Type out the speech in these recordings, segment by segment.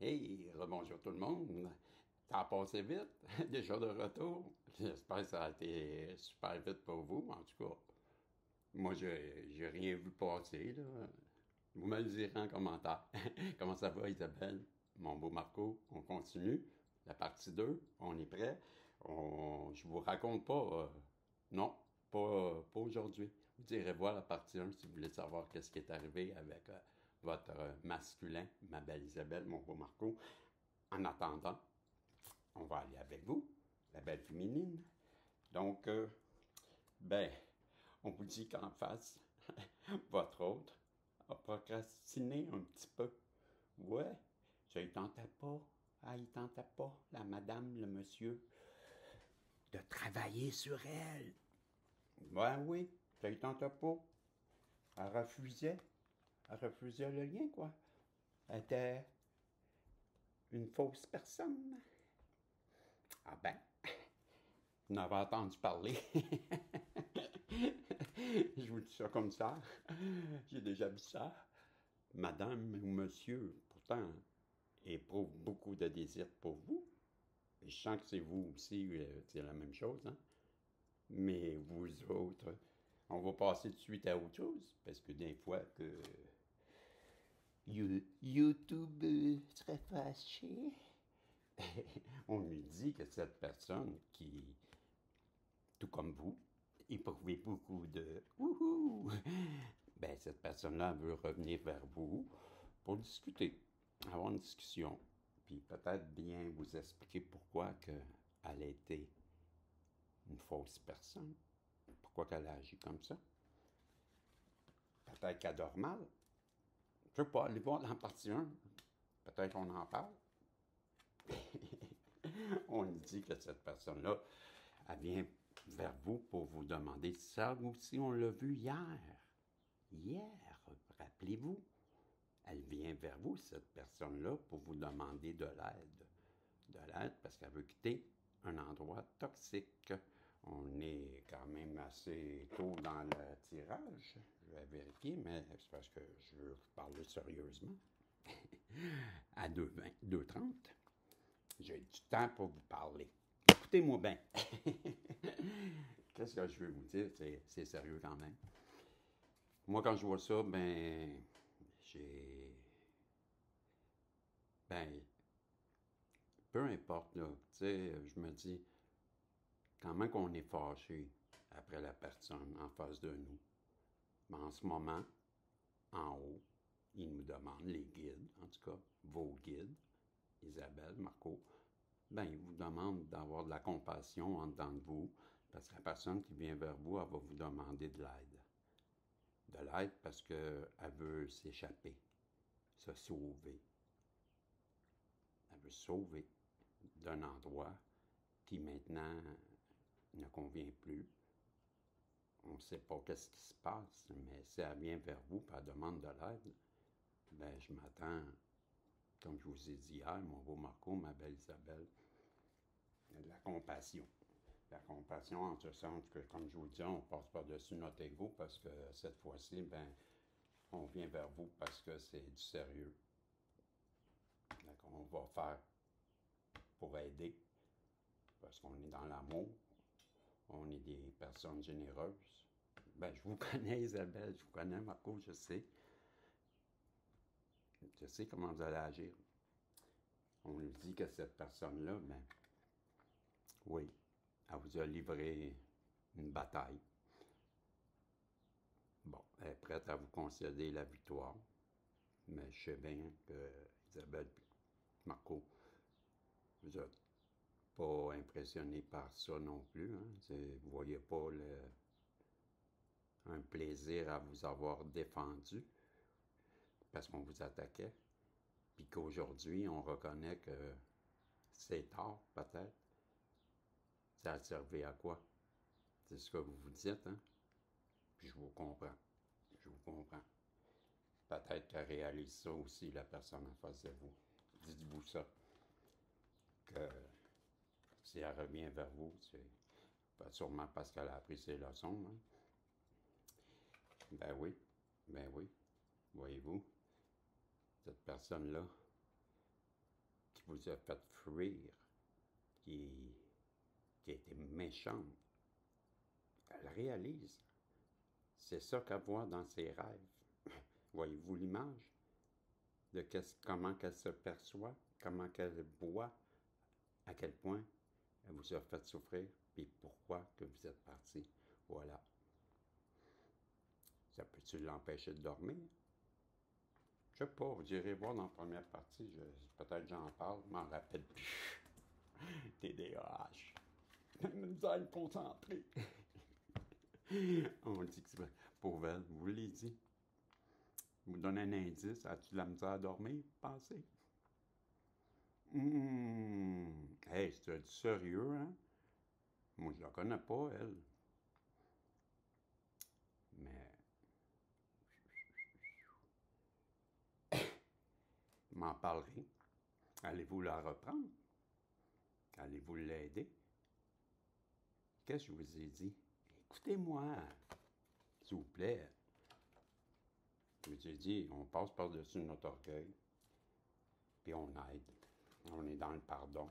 Hey, bonjour tout le monde. Ça a passé vite, déjà de retour. J'espère que ça a été super vite pour vous, en tout cas. Moi, j'ai rien vu passer, là. Vous me le direz en commentaire. Comment ça va, Isabelle? Mon beau Marco, on continue. La partie 2, on est prêt. Je vous raconte pas, non, pas aujourd'hui. Vous direz voir la partie 1 si vous voulez savoir qu'est-ce qui est arrivé avec votre masculin, ma belle Isabelle, mon beau Marco. En attendant, on va aller avec vous, la belle féminine. Donc, ben, on vous dit qu'en face, votre autre a procrastiné un petit peu. Ouais, ça y tentait pas. Ah, il tentait pas, la madame, le monsieur, de travailler sur elle. Ben oui, ça y tentait pas. Elle refusait. Elle refusait le lien, quoi. Elle était une fausse personne. Ah ben, vous en avez entendu parler. Je vous dis ça comme ça. J'ai déjà vu ça. Madame ou monsieur, pourtant, éprouve beaucoup de désir pour vous. Et je sens que c'est vous aussi, c'est la même chose. Hein? Mais vous autres, on va passer tout de suite à autre chose. Parce que des fois que YouTube serait fâché, on lui dit que cette personne qui, tout comme vous, éprouvez beaucoup de wouhou, ben cette personne-là veut revenir vers vous pour discuter, avoir une discussion, puis peut-être bien vous expliquer pourquoi que elle a été une fausse personne, pourquoi qu'elle a agi comme ça. Peut-être qu'elle dort mal. Je ne sais pas, allez voir dans la partie 1. Peut-être qu'on en parle. On dit que cette personne-là, elle vient vers vous pour vous demander ça aussi, on l'a vu hier. Hier, rappelez-vous, elle vient vers vous, cette personne-là, pour vous demander de l'aide. De l'aide parce qu'elle veut quitter un endroit toxique. On est quand même assez tôt dans le tirage. Je vais vérifier, mais c'est parce que je veux vous parler sérieusement. À 2h20, 2h30, j'ai du temps pour vous parler. Écoutez-moi bien. Qu'est-ce que je veux vous dire? C'est sérieux quand même. Moi, quand je vois ça, ben, j'ai. Ben, peu importe, là. Tu sais, je me dis, quand même qu'on est fâché après la personne en face de nous. Mais en ce moment, en haut, ils nous demandent, les guides, en tout cas, vos guides, Isabelle, Marco, ben, ils vous demandent d'avoir de la compassion en dedans de vous, parce que la personne qui vient vers vous, elle va vous demander de l'aide. De l'aide parce qu'elle veut s'échapper, se sauver. Elle veut se sauver d'un endroit qui maintenant ne convient plus. On ne sait pas qu'est-ce qui se passe, mais si elle vient vers vous et elle demande de l'aide, ben je m'attends, comme je vous ai dit hier, mon beau Marco, ma belle Isabelle, de la compassion. La compassion en ce sens que, comme je vous dis, on passe par-dessus notre ego parce que cette fois-ci, ben, on vient vers vous parce que c'est du sérieux. Donc, on va faire pour aider parce qu'on est dans l'amour, on est des personnes généreuses. Ben, je vous connais, Isabelle, je vous connais, Marco, je sais. Je sais comment vous allez agir. On nous dit que cette personne-là, ben, oui, elle vous a livré une bataille. Bon, elle est prête à vous concéder la victoire. Mais je sais bien que Isabelle et Marco, vous n'êtes pas impressionné par ça non plus. Hein? Vous ne voyez pas un plaisir à vous avoir défendu parce qu'on vous attaquait. Puis qu'aujourd'hui, on reconnaît que c'est tard, peut-être. Ça a servi à quoi? C'est ce que vous vous dites, hein? Puis je vous comprends. Je vous comprends. Peut-être qu'elle réalise ça aussi, la personne en face de vous. Dites-vous ça. Que si elle revient vers vous, c'est pas sûrement parce qu'elle a appris ses leçons. Hein? Ben oui, ben oui. Voyez-vous, cette personne-là, vous a fait fuir, qui était méchante, elle réalise. C'est ça qu'elle voit dans ses rêves. Voyez-vous l'image de comment qu'elle se perçoit, comment qu'elle voit, à quel point elle vous a fait souffrir, puis pourquoi que vous êtes parti. Voilà. Ça peut-tu l'empêcher de dormir? Je sais pas, vous irez voir dans la première partie, peut-être j'en parle, je m'en rappelle plus. TDAH. Nous allons me concentrer. On dit que c'est pour elle, vous l'avez dit. Vous donne un indice, as-tu de la misère à dormir, pensez? Hey, c'est du sérieux, hein? Moi, je la connais pas, elle. Mais, m'en parlerez. Allez-vous la reprendre? Allez-vous l'aider? Qu'est-ce que je vous ai dit? Écoutez-moi, s'il vous plaît. Je vous ai dit, on passe par-dessus notre orgueil, puis on aide. On est dans le pardon.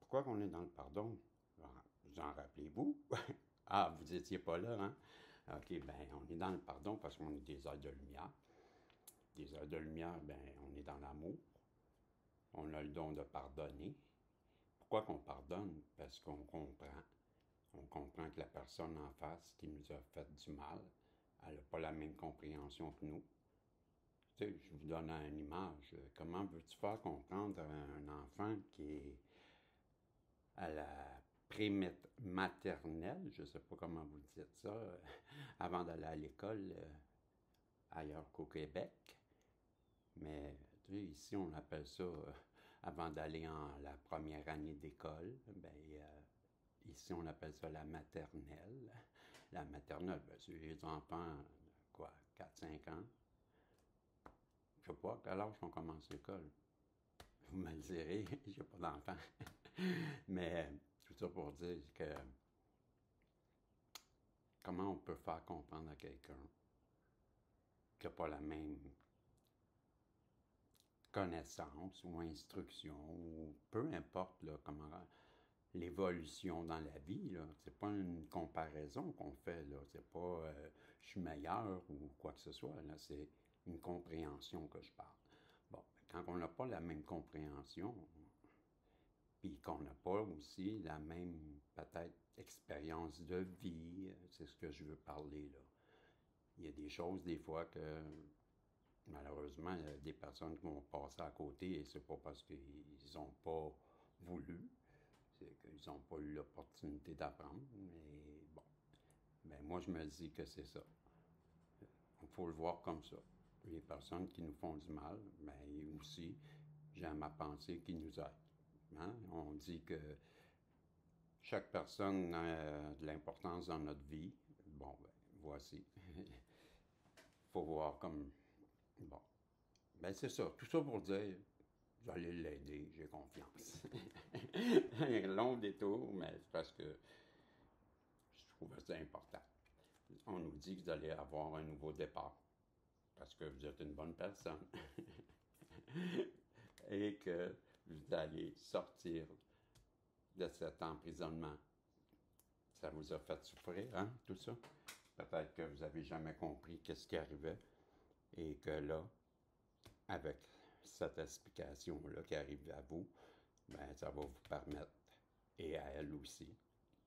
Pourquoi qu'on est dans le pardon? Vous en rappelez-vous? Ah, vous n'étiez pas là, hein? OK, ben, on est dans le pardon parce qu'on est des êtres de lumière. Des êtres de lumière, ben, on est dans l'amour. On a le don de pardonner. Pourquoi qu'on pardonne? Parce qu'on comprend. On comprend que la personne en face qui nous a fait du mal, elle n'a pas la même compréhension que nous. Tu sais, je vous donne une image. Comment veux-tu faire comprendre à un enfant qui est à la pré-maternelle, je ne sais pas comment vous dites ça, avant d'aller à l'école ailleurs qu'au Québec. Mais tu sais, ici, on appelle ça, avant d'aller en la première année d'école, ben, ici, on appelle ça la maternelle. La maternelle, ben, c'est les enfants, quoi, 4-5 ans. Je ne sais pas à quel âge on commence l'école. Vous me le direz, j'ai pas d'enfant. Mais tout ça pour dire que comment on peut faire comprendre à quelqu'un qui n'a pas la même connaissance ou instruction, ou peu importe là, comment l'évolution dans la vie, là, c'est pas une comparaison qu'on fait, là, c'est pas je suis meilleur ou quoi que ce soit, là, c'est une compréhension que je parle. Bon, quand on n'a pas la même compréhension, puis qu'on n'a pas aussi la même, peut-être, expérience de vie, c'est ce que je veux parler, là. Il y a des choses, des fois, que, malheureusement, il y a des personnes qui vont passer à côté, et c'est pas parce qu'ils n'ont pas voulu, c'est qu'ils n'ont pas eu l'opportunité d'apprendre, mais bon. Mais moi, je me dis que c'est ça. Il faut le voir comme ça. Les personnes qui nous font du mal, mais aussi, j'aime à penser qu'ils nous aident. Hein? On dit que chaque personne a de l'importance dans notre vie. Bon, ben, voici. Il faut voir comme... Bon. Ben, c'est ça. Tout ça pour dire, vous allez l'aider, j'ai confiance. Un long détour, mais c'est parce que je trouve ça important. On nous dit que vous allez avoir un nouveau départ parce que vous êtes une bonne personne et que vous allez sortir de cet emprisonnement. Ça vous a fait souffrir, hein, tout ça? Peut-être que vous n'avez jamais compris qu'est-ce qui arrivait et que là, avec cette explication-là qui arrive à vous, ben, ça va vous permettre, et à elle aussi,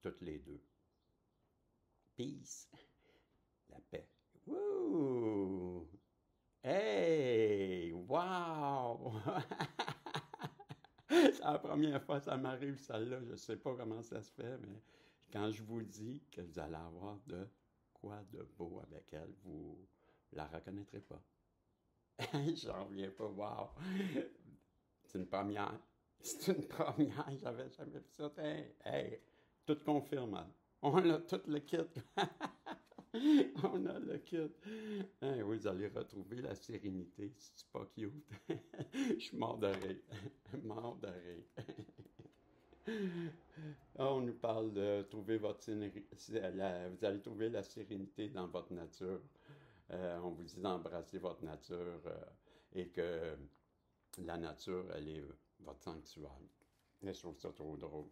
toutes les deux. Peace! La paix. Wouh! Hey! Wow! C'est la première fois que ça m'arrive, celle-là. Je ne sais pas comment ça se fait, mais quand je vous dis que vous allez avoir de quoi de beau avec elle, vous la reconnaîtrez pas. J'en reviens pas, wow! C'est une première. C'est une première, j'avais jamais vu ça. Hey, tout confirme. Hein. On a tout le kit. On a le kit. Hey, oui, vous allez retrouver la sérénité. C'est pas cute. Je suis mort de rire. Mort de rire. On nous parle de trouver votre sérénité. Vous allez trouver la sérénité dans votre nature. On vous dit d'embrasser votre nature et que la nature, elle est votre sanctuaire. Et je trouve ça trop drôle.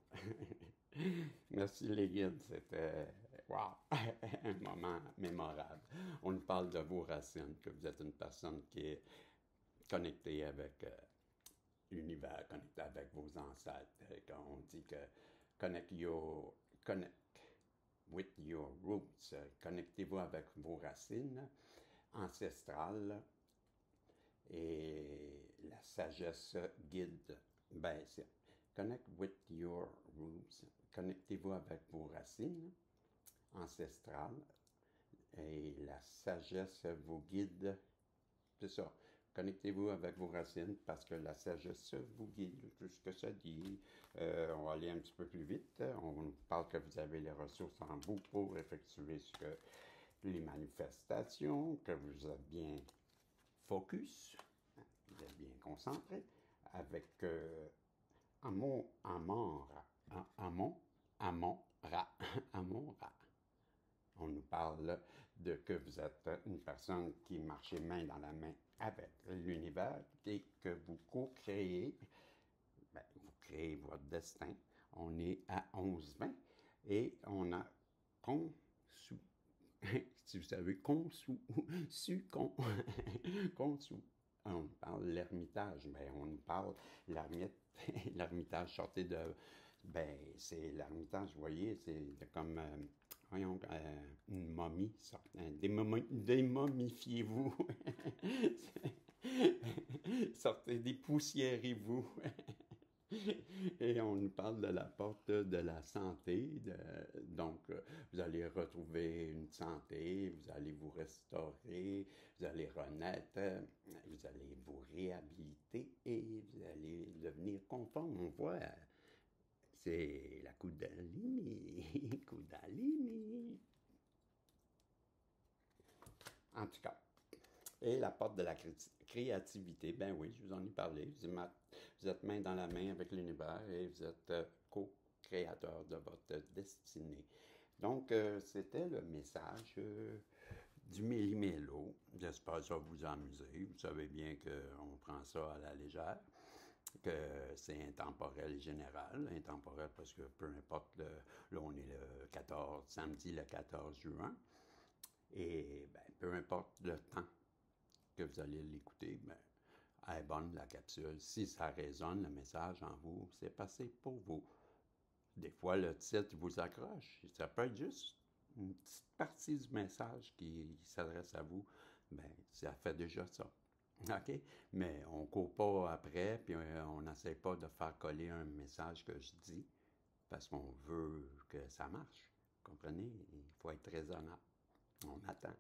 Merci les guides, c'était wow, un moment mémorable. On nous parle de vos racines, que vous êtes une personne qui est connectée avec l'univers, connectée avec vos ancêtres. Quand on dit que connect with your roots, connectez-vous avec vos racines ancestrales et la sagesse guide. Ben, c'est connect with your roots, connectez-vous avec vos racines ancestrales et la sagesse vous guide. C'est ça. Connectez-vous avec vos racines parce que la sagesse vous guide, tout ce que ça dit. On va aller un petit peu plus vite. On nous parle que vous avez les ressources en vous pour effectuer les manifestations, que vous êtes bien focus, vous êtes bien concentré, avec Amon, Ra. On nous parle de que vous êtes une personne qui marche main dans la main avec l'univers et que vous co-créez, ben, vous créez votre destin. On est à 11-20 et on a conçu, si vous savez, conçu, conçu. On parle de l'ermitage, ben, on nous parle l'ermitage sorti de, ben, c'est l'ermitage, vous voyez, c'est comme, voyons, une momie, démomifiez-vous, sortez, dépoussiérez-vous. Et on nous parle de la porte de la santé. Donc, vous allez retrouver une santé, vous allez vous restaurer, vous allez renaître, vous allez vous réhabiliter et vous allez devenir conforme. On voit, c'est la Kundalini. Kundalini. En tout cas. Et la porte de la créativité, ben oui, je vous en ai parlé. Vous êtes main dans la main avec l'univers et vous êtes co-créateur de votre destinée. Donc, c'était le message du Méli-Mélo. J'espère que ça va vous amuser. Vous savez bien qu'on prend ça à la légère, que c'est intemporel et général. Intemporel parce que peu importe, là on est le 14, samedi le 14 juin. Et ben, peu importe le temps que vous allez l'écouter, ben, elle est bonne la capsule. Si ça résonne, le message en vous, c'est passé pour vous. Des fois, le titre vous accroche. Ça peut être juste une petite partie du message qui s'adresse à vous. Ben, ça fait déjà ça. OK? Mais on ne court pas après, puis on n'essaie pas de faire coller un message que je dis, parce qu'on veut que ça marche. Vous comprenez? Il faut être raisonnable. On attend.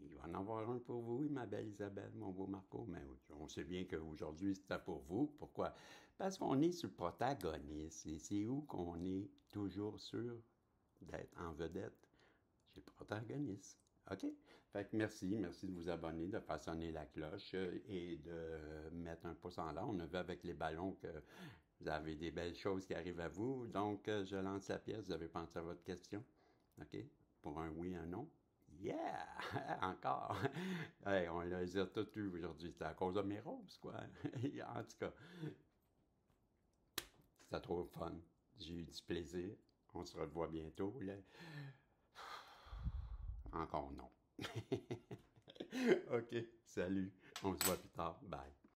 Il va en avoir un pour vous, ma belle Isabelle, mon beau Marco, mais on sait bien qu'aujourd'hui, c'était pour vous. Pourquoi? Parce qu'on est sur le protagoniste, et c'est où qu'on est toujours sûr d'être en vedette? Chez le protagoniste. OK? Fait que merci de vous abonner, de faire sonner la cloche et de mettre un pouce en l'air. On a vu avec les ballons que vous avez des belles choses qui arrivent à vous. Donc, je lance la pièce. Vous avez pensé à votre question? OK? Pour un oui, un non? Yeah! Encore! Hey, on les a tous eus aujourd'hui. C'est à cause de mes roses, quoi. En tout cas, c'était trop fun. J'ai eu du plaisir. On se revoit bientôt. Là. Encore non. OK, salut. On se voit plus tard. Bye.